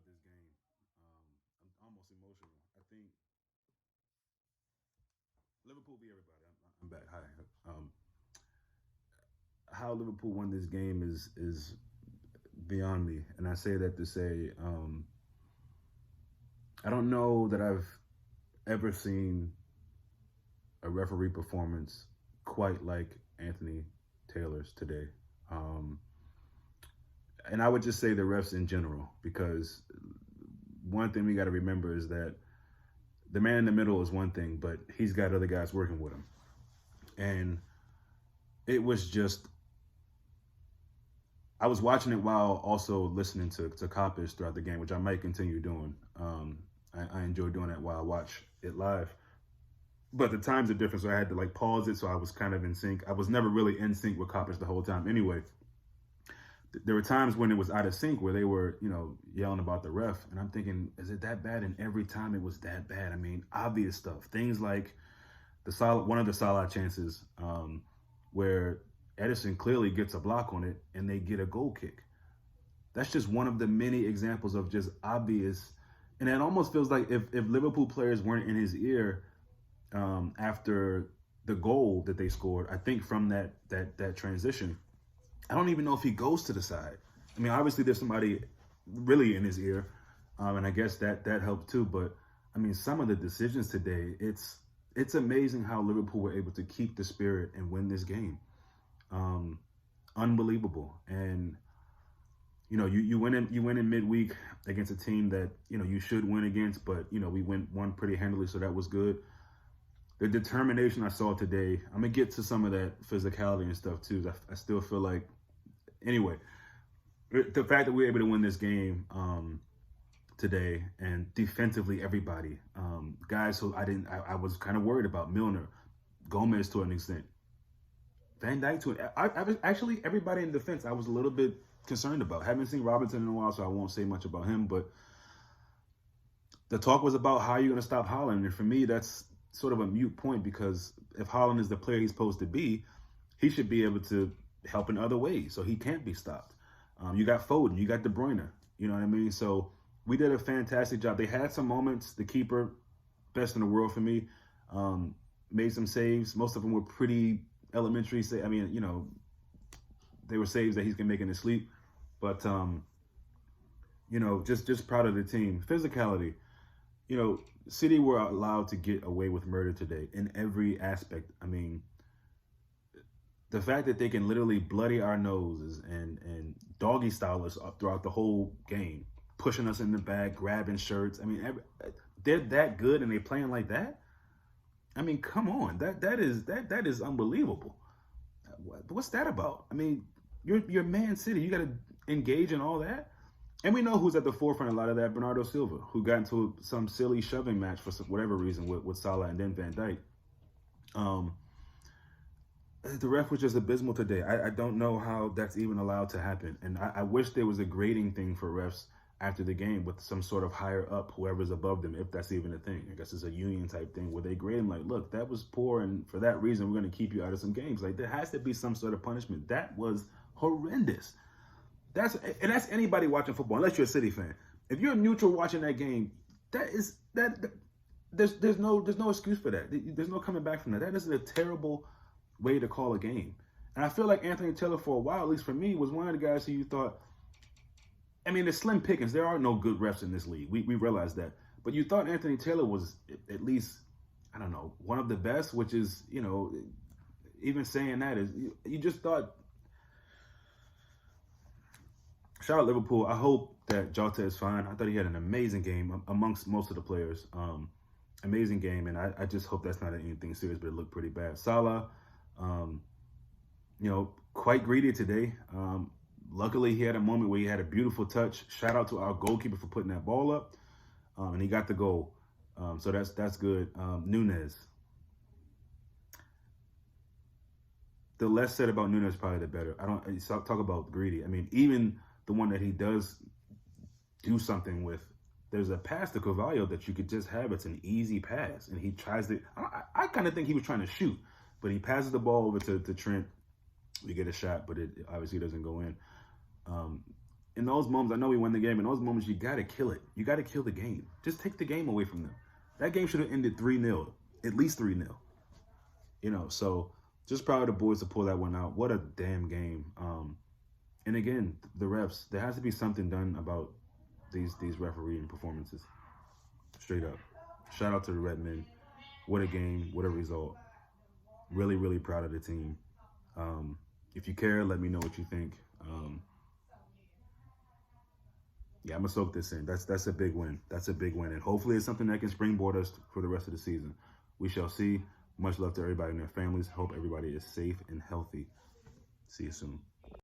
this game. I'm almost emotional. I think Liverpool beat everybody. I'm back. Hi. Um, how Liverpool won this game is beyond me, and I say that to say I don't know that I've ever seen a referee performance quite like Anthony Taylor's today. Um, and I would just say the refs in general, because one thing we got to remember is that the man in the middle is one thing, but he's got other guys working with him. And it was just, I was watching it while also listening to Coppers throughout the game, which I might continue doing. I enjoy doing that while I watch it live. But the times are different, so I had to like pause it, so I was kind of in sync. I was never really in sync with Coppers the whole time anyway. There were times when it was out of sync where they were, yelling about the ref, and I'm thinking, is it that bad? And every time it was that bad. I mean, obvious stuff, things like one of the Salah chances, where Edison clearly gets a block on it, and they get a goal kick. That's just one of the many examples of just obvious, and it almost feels like if Liverpool players weren't in his ear after the goal that they scored, I think from that transition, I don't even know if he goes to the side. I mean, obviously there's somebody really in his ear, and I guess that helped too. But I mean, some of the decisions today, it's amazing how Liverpool were able to keep the spirit and win this game. Unbelievable. And you win in midweek against a team that you should win against, but we won pretty handily, so that was good. The determination I saw today, I'm gonna get to some of that physicality and stuff too. I still feel like, anyway, the fact that we were able to win this game today, and defensively everybody, guys who I was kind of worried about, Milner, Gomez to an extent, Van Dijk to it. I was actually, everybody in defense I was a little bit concerned about. Haven't seen Robertson in a while, so I won't say much about him. But the talk was about how you're going to stop Haaland, and for me, that's sort of a mute point, because if Haaland is the player he's supposed to be, he should be able to help in other ways, so he can't be stopped. You got Foden, you got De Bruyne, you know what I mean? So we did a fantastic job. They had some moments. The keeper, best in the world for me, made some saves. Most of them were pretty elementary. I mean, they were saves that he's going to make in his sleep. But, just proud of the team. Physicality. City were allowed to get away with murder today in every aspect. I mean, the fact that they can literally bloody our noses and doggy style us throughout the whole game, pushing us in the back, grabbing shirts. I mean, they're that good and they playing like that. I mean, come on, that is unbelievable. What's that about? I mean, you're Man City. You got to engage in all that. And we know who's at the forefront of a lot of that, Bernardo Silva, who got into some silly shoving match for whatever reason with Salah and then Van Dijk. The ref was just abysmal today. I don't know how that's even allowed to happen. And I wish there was a grading thing for refs after the game with some sort of higher up, whoever's above them, if that's even a thing. I guess it's a union type thing where they grade them like, look, that was poor, and for that reason, we're going to keep you out of some games. Like, there has to be some sort of punishment. That was horrendous. That's anybody watching football, unless you're a City fan. If you're neutral watching that game, there's no excuse for that. There's no coming back from that. That is a terrible way to call a game. And I feel like Anthony Taylor, for a while, at least for me, was one of the guys who you thought, I mean, it's slim pickings. There are no good refs in this league. We realize that. But you thought Anthony Taylor was at least, I don't know, one of the best, which is, even saying that is, you just thought. Shout out Liverpool. I hope that Jota is fine. I thought he had an amazing game amongst most of the players. Amazing game, and I just hope that's not anything serious, but it looked pretty bad. Salah, quite greedy today. Luckily, he had a moment where he had a beautiful touch. Shout out to our goalkeeper for putting that ball up, and he got the goal. So that's good. Nunez. The less said about Nunez, probably the better. I don't talk about greedy. I mean, even the one that he does do something with, there's a pass to Carvalho that you could just have. It's an easy pass, and he tries to. I kind of think he was trying to shoot, but he passes the ball over to Trent. We get a shot, but it obviously doesn't go in. in those moments, I know we won the game. In those moments, you got to kill it. You got to kill the game. Just take the game away from them. That game should have ended 3-0, at least 3-0. You know, so just proud of the boys to pull that one out. What a damn game. And again, the refs, there has to be something done about these refereeing performances. Straight up. Shout out to the Red Men. What a game. What a result. Really, really proud of the team. If you care, let me know what you think. Yeah, I'm going to soak this in. That's a big win. That's a big win. And hopefully it's something that can springboard us for the rest of the season. We shall see. Much love to everybody and their families. Hope everybody is safe and healthy. See you soon.